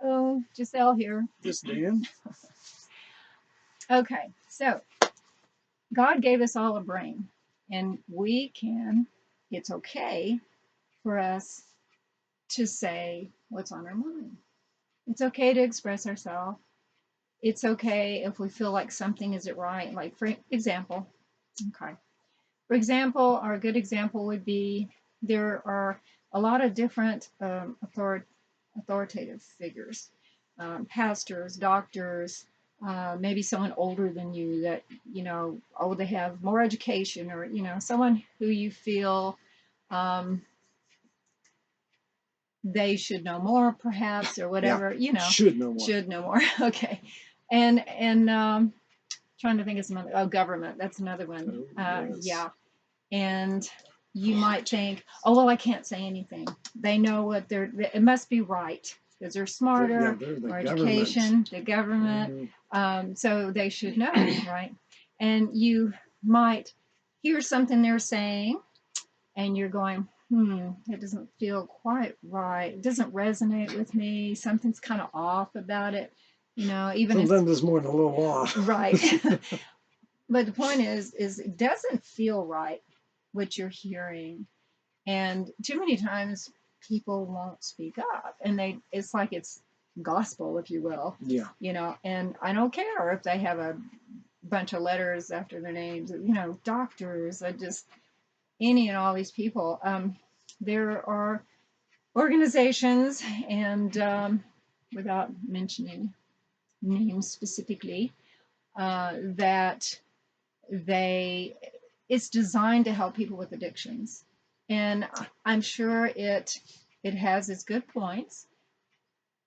Uh-oh, Giselle here. This Dan. Okay, so God gave us all a brain, and it's okay for us to say what's on our mind. It's okay to express ourselves. It's okay if we feel like something isn't right. Like, for example, okay. For example, our good example would be there are a lot of different authoritative figures, pastors, doctors, maybe someone older than you that, oh, they have more education, or, someone who you feel um, they should know more, perhaps, or whatever, Should know more. should know more. Okay. And trying to think of some other, government, that's another one. Yes. Yeah. And you might think, oh, well, I can't say anything. They know what it must be right because they're smarter, they're the more government. education, the government. So they should know, right? And you might hear something they're saying and you're going, it doesn't feel quite right. It doesn't resonate with me. Something's kind of off about it. Even sometimes there's more than a little off. Right. But the point is it doesn't feel right what you're hearing. And too many times people won't speak up, and it's like it's gospel, if you will. Yeah. And I don't care if they have a bunch of letters after their names, doctors, any and all these people. There are organizations, and without mentioning names specifically, that it's designed to help people with addictions, and I'm sure it has its good points,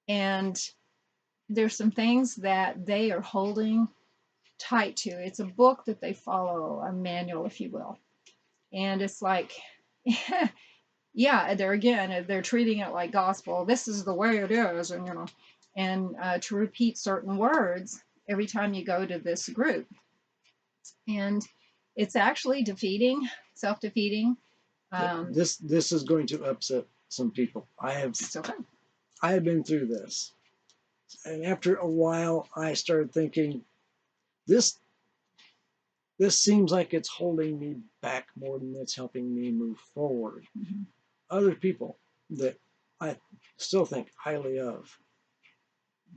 and there's some things that they are holding tight to. It's a book that they follow, a manual, if you will, and it's like yeah, they're treating it like gospel. This is the way it is, and to repeat certain words every time you go to this group. And it's actually self-defeating. This is going to upset some people. I have been through this, and after a while, I started thinking, this seems like it's holding me back more than it's helping me move forward. Mm-hmm. Other people that I still think highly of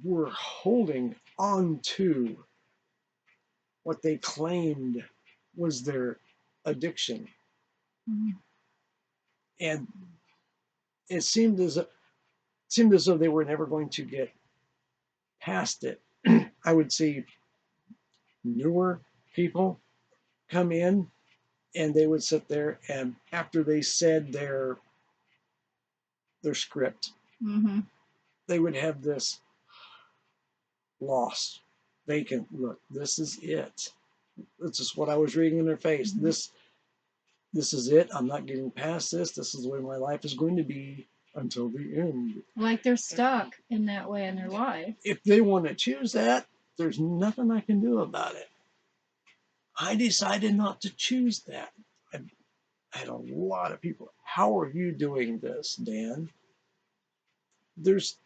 were holding on to what they claimed was their addiction. Mm-hmm. And it seemed as though they were never going to get past it. I would see newer people come in, and they would sit there, and after they said their script, Mm-hmm. they would have this lost, vacant look. This is it. This is what I was reading in their face. Mm-hmm. This is it. I'm not getting past this. This is the way my life is going to be until the end. Like they're stuck in that way in their life. If they want to choose that, there's nothing I can do about it. I decided not to choose that. I had a lot of people. How are you doing this, Dan? There's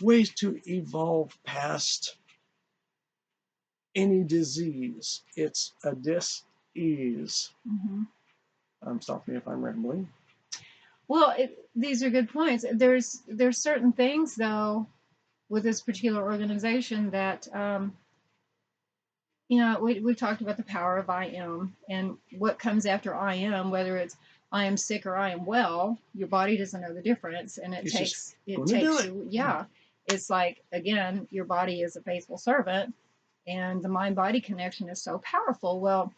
ways to evolve past any disease. It's a dis-ease. Mm-hmm. Stop me if I'm rambling. Well, these are good points. There's certain things though with this particular organization that we've talked about the power of I am and what comes after I am, whether it's I am sick or I am well. Your body doesn't know the difference, and it takes you. Yeah, it's like, again, your body is a faithful servant, and the mind-body connection is so powerful. Well,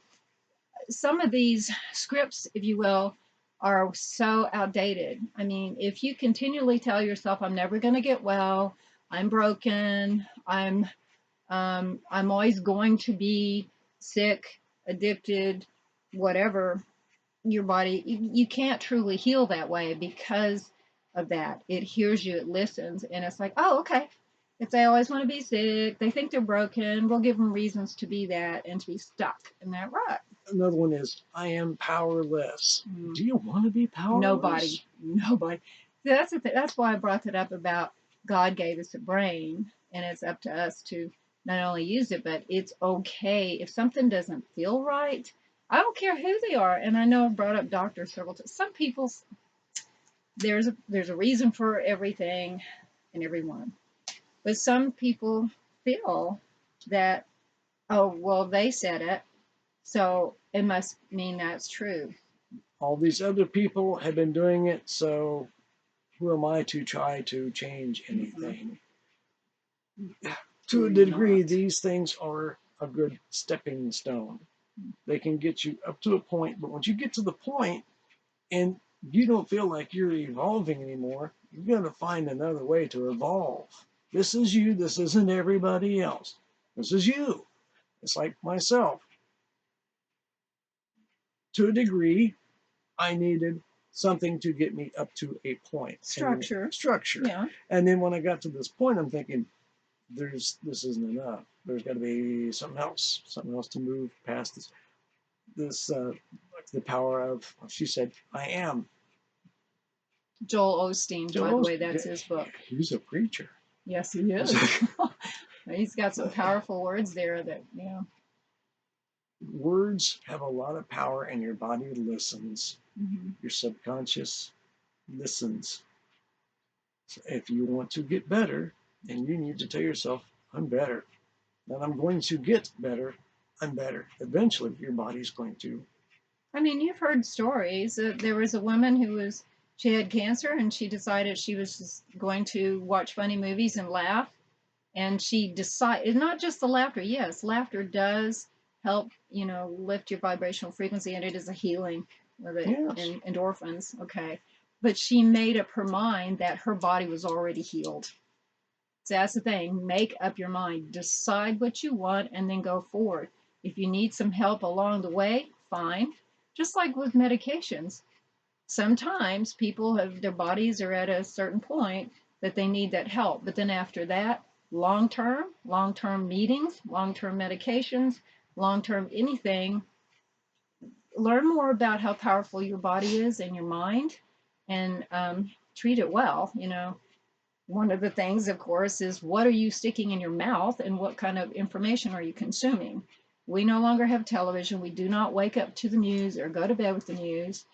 some of these scripts, if you will, are so outdated. I mean, if you continually tell yourself, I'm never going to get well, I'm broken, I'm always going to be sick, addicted, whatever, your body, you can't truly heal that way because of that. It hears you, it listens, and it's like, oh, okay. If they always want to be sick, they think they're broken, we'll give them reasons to be that and to be stuck in that rut. Another one is, I am powerless. Do you want to be powerless? Nobody. That's why I brought it up about God gave us a brain, and it's up to us to not only use it, but it's okay if something doesn't feel right. I don't care who they are, and I know I've brought up doctors several times. Some people, there's a reason for everything and everyone, but some people feel that, oh well, they said it, so it must mean that's true. All these other people have been doing it, so who am I to try to change anything? To a degree, these things are a good stepping stone. They can get you up to a point, but once you get to the point and you don't feel like you're evolving anymore, you're going to find another way to evolve. This is you. This isn't everybody else. This is you. It's like myself. To a degree, I needed something to get me up to a point. Structure. Yeah. And then when I got to this point, I'm thinking, this isn't enough. There's got to be something else to move past like the power of, she said, I am. Joel Osteen, by the way, that's his book. He's a preacher. Yes, he is. He's got some powerful words there that, Words have a lot of power, and your body listens. Mm-hmm. Your subconscious listens. So if you want to get better, then you need to tell yourself, I'm better. And I'm going to get better. I'm better. Eventually, your body's going to. I mean, you've heard stories. There was a woman she had cancer, and she decided she was just going to watch funny movies and laugh. And she decided, not just the laughter, yes, laughter does help, lift your vibrational frequency, and it is a healing with it, Yes. and endorphins, okay. But she made up her mind that her body was already healed. So that's the thing. Make up your mind. Decide what you want and then go forward. If you need some help along the way, fine. Just like with medications. Sometimes people their bodies are at a certain point that they need that help. But then after that, long-term meetings, long-term medications, long-term anything, learn more about how powerful your body is and your mind, and treat it well. One of the things, of course, is what are you sticking in your mouth and what kind of information are you consuming? We no longer have television. We do not wake up to the news or go to bed with the news.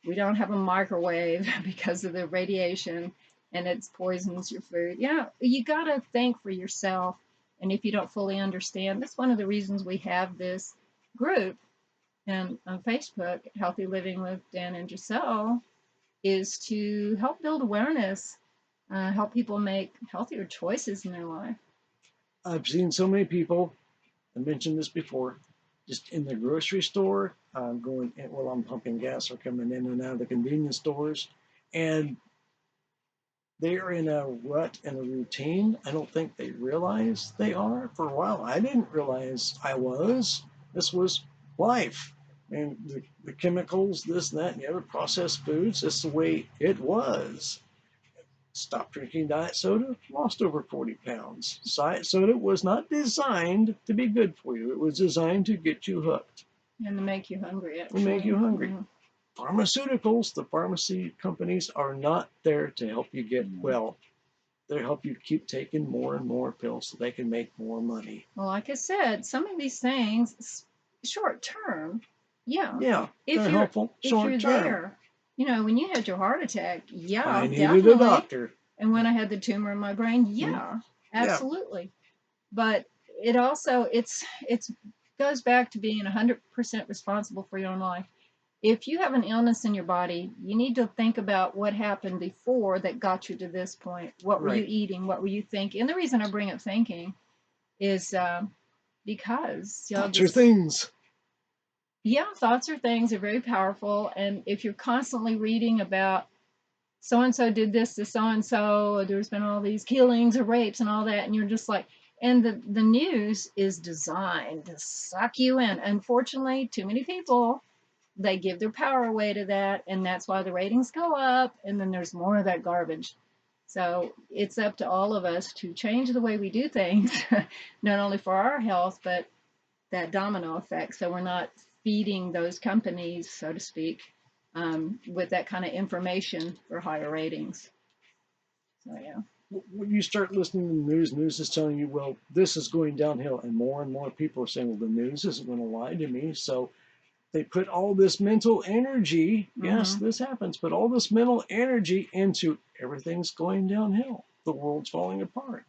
We don't have a microwave because of the radiation, and it poisons your food. Yeah, you got to think for yourself. And if you don't fully understand, that's one of the reasons we have this group and on Facebook, Healthy Living with Dan and Giselle, is to help build awareness, help people make healthier choices in their life. I've seen so many people, I mentioned this before, just in the grocery store, going in, while I'm pumping gas or coming in and out of the convenience stores, and they are in a rut and a routine. I don't think they realize they are. For a while, I didn't realize I was. This was life. And the chemicals, this and that, and the other processed foods, that's the way it was. Stopped drinking diet soda, lost over 40 pounds. Diet soda was not designed to be good for you. It was designed to get you hooked. And to make you hungry, actually. To make you hungry. Mm-hmm. Pharmaceuticals, the pharmacy companies are not there to help you get well. They help you keep taking more and more pills so they can make more money. Well, like I said, some of these things, short term, Yeah, they're helpful short term. If you're there, when you had your heart attack, yeah, I needed definitely. a doctor. And when I had the tumor in my brain, yeah, absolutely. But it also, it's goes back to being 100% responsible for your own life. If you have an illness in your body, you need to think about what happened before that got you to this point. What were you eating? What were you thinking? And the reason I bring up thinking is because thoughts are things. Yeah, thoughts are things. Are very powerful. And if you're constantly reading about so and so did this to so and so, there's been all these killings or rapes and all that, and you're just like, and the news is designed to suck you in. Unfortunately, too many people, they give their power away to that, and that's why the ratings go up, and then there's more of that garbage. So it's up to all of us to change the way we do things, not only for our health, but that domino effect. So we're not feeding those companies, so to speak, with that kind of information for higher ratings. So yeah. when you start listening to the news is telling you, well, this is going downhill, and more people are saying, well, the news isn't going to lie to me. So they put all this mental energy. Yes, this happens, but all this mental energy into everything's going downhill. The world's falling apart.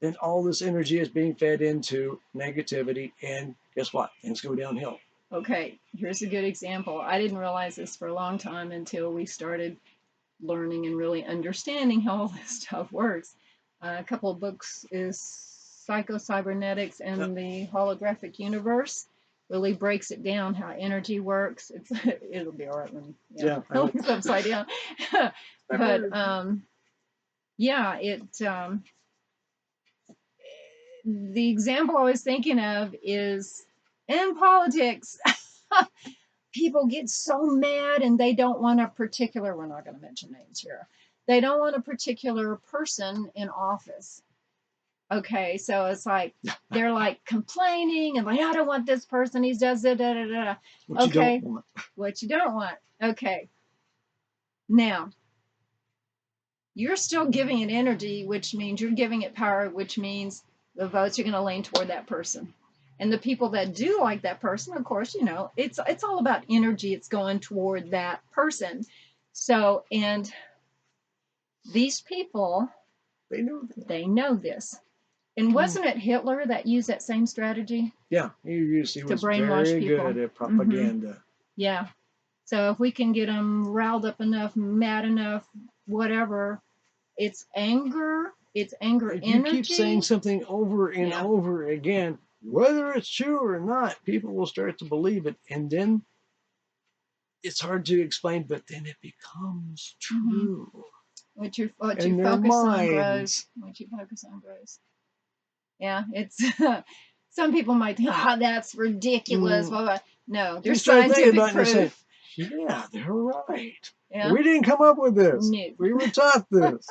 Then all this energy is being fed into negativity, and guess what? Things go downhill. Okay, here's a good example. I didn't realize this for a long time until we started learning and really understanding how all this stuff works. A couple of books is Psycho-Cybernetics and the Holographic Universe. Really breaks it down how energy works. It'll be all right when it's upside down. But yeah, the example I was thinking of is in politics. People get so mad and they don't want a particular, we're not going to mention names here, they don't want a particular person in office. Okay, so it's like they're like complaining and like, I don't want this person, he does da da da da. Okay, what you don't want. Okay, now you're still giving it energy, which means you're giving it power, which means the votes are going to lean toward that person. And the people that do like that person, of course, you know, it's all about energy. It's going toward that person. So, and these people, they know this. And wasn't it Hitler that used that same strategy? Yeah, he was very good at propaganda. Yeah. So if we can get them riled up enough, mad enough, whatever, it's anger. It's anger energy. If you keep saying something over and over again, whether it's true or not, people will start to believe it. And then it's hard to explain, but then it becomes true. What you focus on grows. What you focus on grows. Yeah, it's some people might think, oh, that's ridiculous. Blah, blah. No, there's scientific proof. Yeah, they're right. Yeah. We didn't come up with this. No. We were taught this.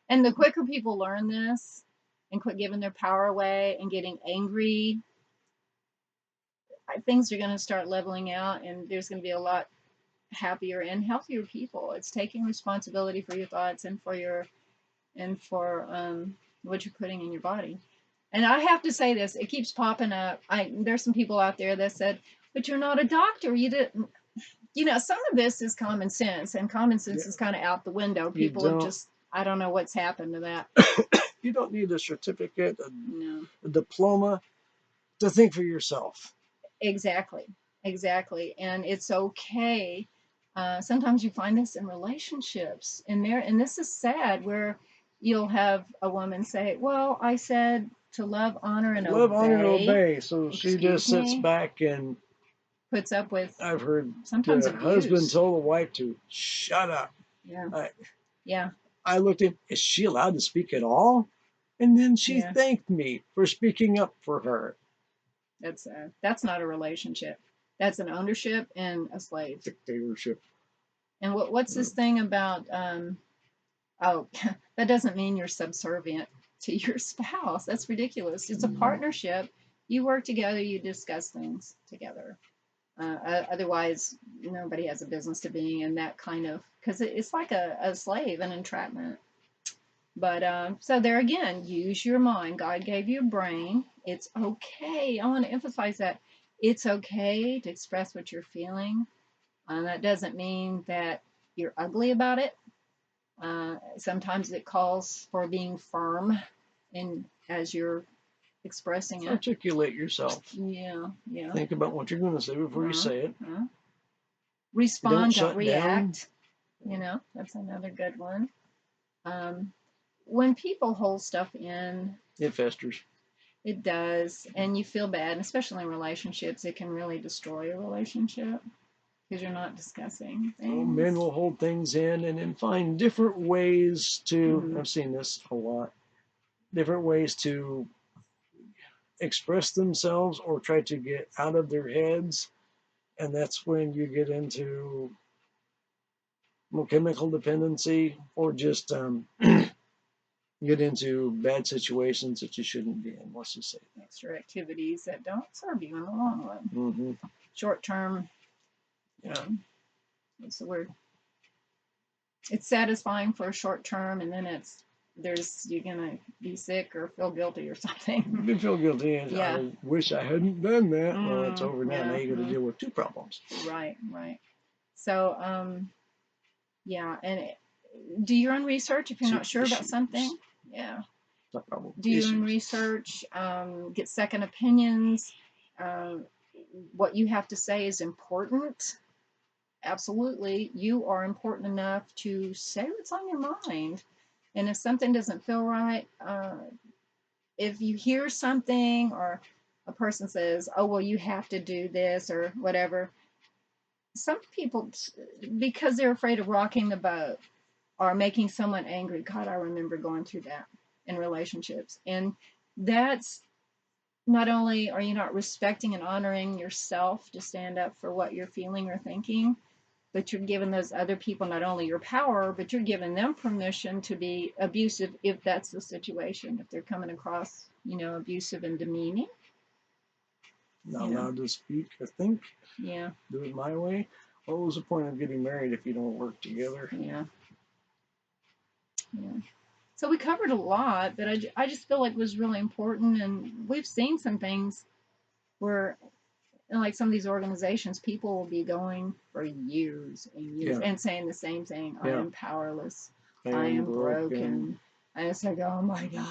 And the quicker people learn this and quit giving their power away and getting angry, things are going to start leveling out, and there's going to be a lot happier and healthier people. It's taking responsibility for your thoughts and for what you're putting in your body. And I have to say this, it keeps popping up. There's some people out there that said, but you're not a doctor. You didn't, you know, some of this is common sense, and common sense is kind of out the window. People have just, I don't know what's happened to that. You don't need a certificate, a diploma to think for yourself. Exactly. And it's okay. Sometimes you find this in relationships, and this is sad, where you'll have a woman say, well, I said to love, honor, and obey. So she just sits back and puts up with. I've heard sometimes the husband told the wife to shut up. Yeah. I looked at, is she allowed to speak at all? And then she thanked me for speaking up for her. That's not a relationship. That's an ownership and a slave. Dictatorship. And what's this thing about? That doesn't mean you're subservient to your spouse. That's ridiculous. It's a partnership. You work together. You discuss things together. Otherwise, nobody has a business to being in that kind of, because it's like a slave, an entrapment. But so there again, use your mind. God gave you a brain. It's okay. I want to emphasize that. It's okay to express what you're feeling. That doesn't mean that you're ugly about it. Sometimes it calls for being firm as you're expressing it. Articulate yourself. Yeah. Think about what you're going to say before you say it. Respond, don't react. That's another good one. When people hold stuff in, it festers. It does, and you feel bad, especially in relationships. It can really destroy a relationship because you're not discussing things. Men will hold things in and then find different ways to, I've seen this a lot, different ways to express themselves or try to get out of their heads. And that's when you get into chemical dependency, or just get into bad situations that you shouldn't be in. Let's just say extra activities that don't serve you in the long run. Short term. What's the word? It's satisfying for a short term, and then it's you're gonna be sick or feel guilty or something. You feel guilty, and Yeah. I wish I hadn't done that. Well, it's over now. Yeah. Now you got to deal with two problems. Right. So, yeah. And do your own research if you're not sure about something. Yeah. Not problem. Do your own research. Get second opinions. What you have to say is important. Absolutely, you are important enough to say what's on your mind. And if something doesn't feel right, if you hear something or a person says, oh, well, you have to do this or whatever, some people, because they're afraid of rocking the boat or making someone angry. God, I remember going through that in relationships. And that's not only are you not respecting and honoring yourself to stand up for what you're feeling or thinking, but you're giving those other people not only your power, but you're giving them permission to be abusive if that's the situation, if they're coming across, abusive and demeaning. Not allowed to speak or think. Yeah. Do it my way. What was the point of getting married if you don't work together? Yeah. So we covered a lot, but I just feel like it was really important, and we've seen some things where, like some of these organizations, people will be going for years and years and saying the same thing. I am powerless. I am broken. And it's like, oh my God.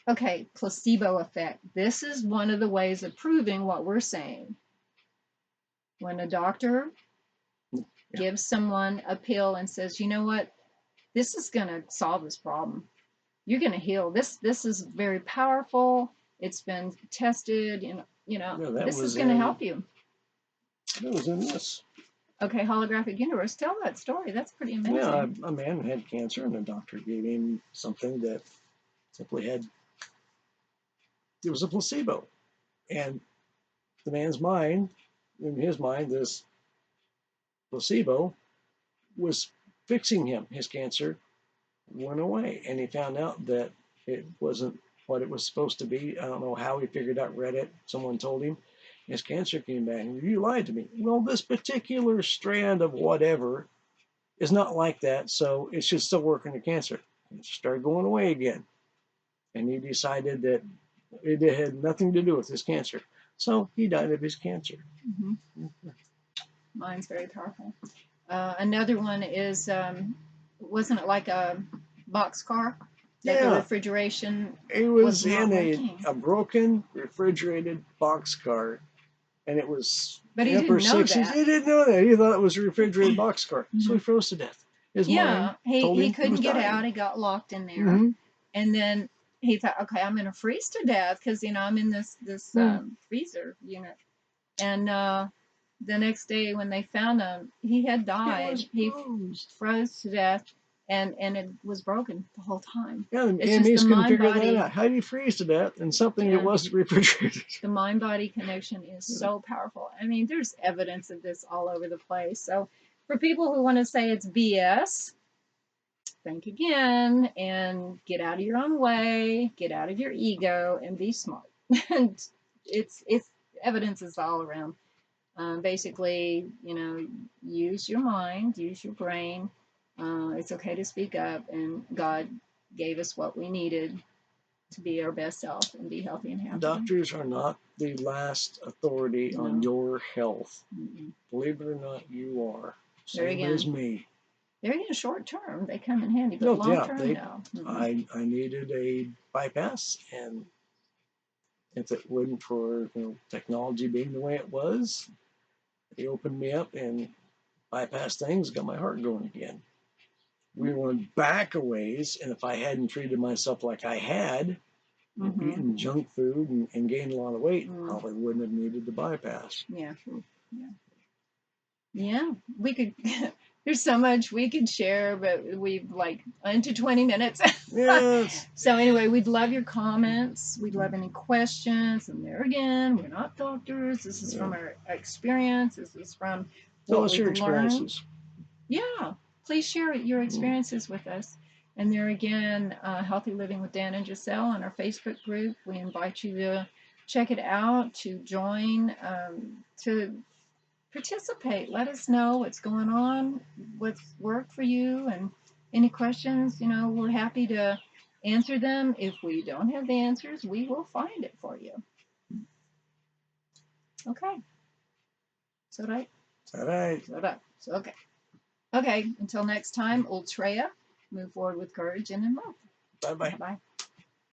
Okay, placebo effect. This is one of the ways of proving what we're saying. When a doctor gives someone a pill and says, you know what, this is going to solve this problem. You're going to heal. This is very powerful. It's been tested. This is going to help you. That was in this. Okay, holographic universe. Tell that story. That's pretty amazing. Yeah, a man had cancer, and the doctor gave him something that simply had. It was a placebo, and the man's mind, in his mind, this placebo was fixing him. His cancer went away, and he found out that it wasn't what it was supposed to be. I don't know how he figured out. Read it. Someone told him. His cancer came back. You lied to me. Well, this particular strand of whatever is not like that, so it should still work in the cancer. It started going away again. And he decided that it had nothing to do with his cancer. So he died of his cancer. Mm-hmm. Mine's very powerful. Another one is, wasn't it like a boxcar? That the refrigeration it was in a broken refrigerated boxcar, and it was but he didn't know that. He didn't know that. He thought it was a refrigerated boxcar, so he froze to death. His mind told him he couldn't get out. He got locked in there, and then he thought, okay, I'm gonna freeze to death because I'm in this freezer unit, and the next day when they found him, he had died. He froze to death, and it was broken the whole time. Yeah, the EMS couldn't figure that out. How do you freeze to death in something that wasn't refrigerated? The mind-body connection is so powerful. I mean, there's evidence of this all over the place. So for people who want to say it's BS, think again and get out of your own way, get out of your ego, and be smart. And it's evidence is all around. Basically, use your mind, use your brain. It's okay to speak up, and God gave us what we needed to be our best self and be healthy and happy. Doctors are not the last authority on your health. Believe it or not, you are. Same as me. They're in short term, they come in handy, but long term, no. I needed a bypass, and if it wasn't for technology being the way it was, they opened me up and bypassed things, got my heart going again. We went back a ways, and if I hadn't treated myself like I had, eaten junk food and gained a lot of weight, probably wouldn't have needed the bypass. Yeah, we could. There's so much we could share, but we've into 20 minutes. Yes. So anyway, we'd love your comments. We'd love any questions. And there again, we're not doctors. This is from our experience. This is from what we've learned. Yeah, please share your experiences with us. And there again, Healthy Living with Dan and Giselle on our Facebook group. We invite you to check it out, to join, to participate. Let us know what's going on, what's worked for you, and Any questions, we're happy to answer them. If we don't have the answers, we will find it for you. Okay. So right? All right. So okay. Okay, until next time, Ultreya, move forward with courage and in love. Bye-bye. Bye-bye.